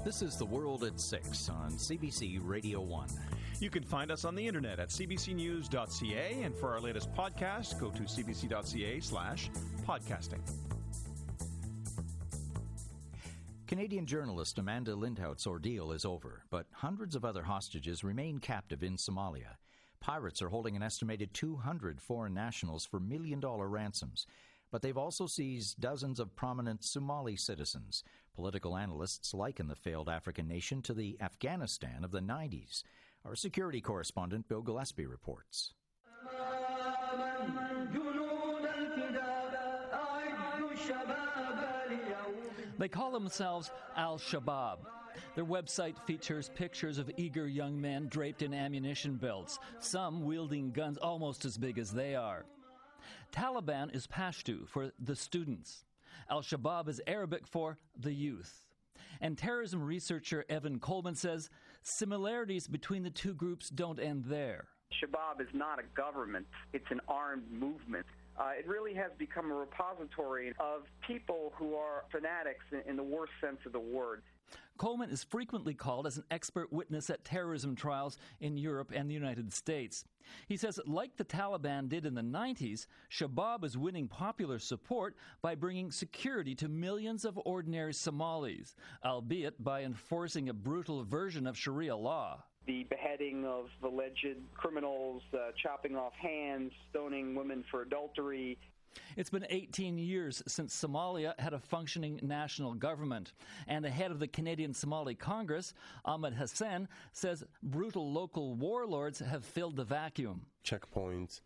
This is The World at 6 on CBC Radio 1. You can find us on the internet at cbcnews.ca, and for our latest podcast, go to cbc.ca/podcasting. Canadian journalist Amanda Lindhout's ordeal is over, but hundreds of other hostages remain captive in Somalia. Pirates are holding an estimated 200 foreign nationals for million-dollar ransoms. But they've also seized dozens of prominent Somali citizens. Political analysts liken the failed African nation to the Afghanistan of the 90s. Our security correspondent Bill Gillespie reports. They call themselves Al-Shabaab. Their website features pictures of eager young men draped in ammunition belts, some wielding guns almost as big as they are. Taliban is Pashto for the students. Al-Shabaab is Arabic for the youth. And terrorism researcher Evan Coleman says similarities between the two groups don't end there. Shabaab is not a government, it's an armed movement. It really has become a repository of people who are fanatics in the worst sense of the word. Coleman is frequently called as an expert witness at terrorism trials in Europe and the United States. He says, like the Taliban did in the 90s, Shabaab is winning popular support by bringing security to millions of ordinary Somalis, albeit by enforcing a brutal version of Sharia law. The beheading of alleged criminals, chopping off hands, stoning women for adultery. It's been 18 years since Somalia had a functioning national government. And the head of the Canadian Somali Congress, Ahmed Hassan, says brutal local warlords have filled the vacuum. Checkpoints,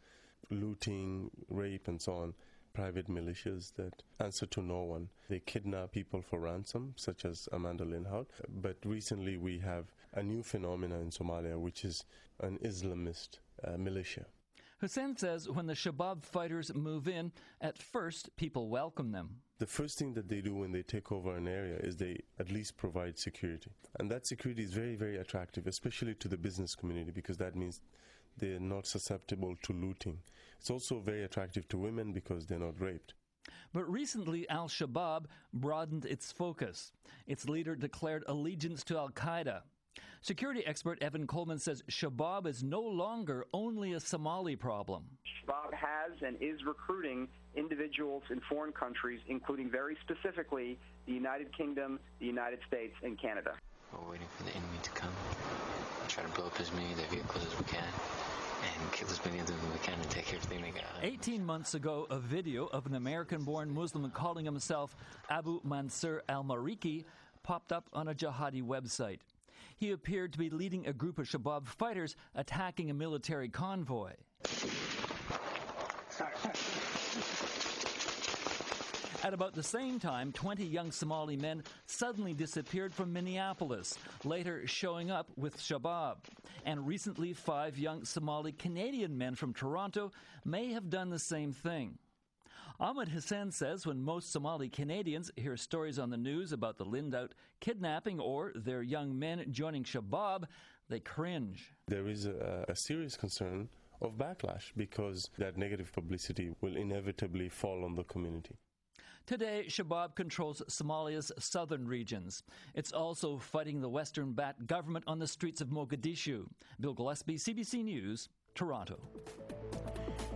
looting, rape, and so on. Private militias that answer to no one. They kidnap people for ransom, such as Amanda Lindhout. But recently we have a new phenomenon in Somalia, which is an Islamist militia. Hussein says when the Shabaab fighters move in, at first people welcome them. The first thing that they do when they take over an area is they at least provide security. And that security is very, very attractive, especially to the business community, because that means they're not susceptible to looting. It's also very attractive to women because they're not raped. But recently, Al-Shabaab broadened its focus. Its leader declared allegiance to Al-Qaeda. Security expert Evan Coleman says Shabaab is no longer only a Somali problem. Shabaab has and is recruiting individuals in foreign countries, including very specifically the United Kingdom, the United States, and Canada. We're waiting for the enemy to come, try to blow up as many of their vehicles as we can, and kill as many of them as we can and take everything they got. 18 months ago, a video of an American-born Muslim calling himself Abu Mansur al-Mariki popped up on a jihadi website. He appeared to be leading a group of Shabaab fighters attacking a military convoy. At about the same time, 20 young Somali men suddenly disappeared from Minneapolis, later showing up with Shabaab. And recently, 5 young Somali Canadian men from Toronto may have done the same thing. Ahmed Hassan says when most Somali Canadians hear stories on the news about the Lindhout kidnapping or their young men joining Shabaab, they cringe. There is a serious concern of backlash because that negative publicity will inevitably fall on the community. Today, Shabaab controls Somalia's southern regions. It's also fighting the Western Bat government on the streets of Mogadishu. Bill Gillespie, CBC News, Toronto.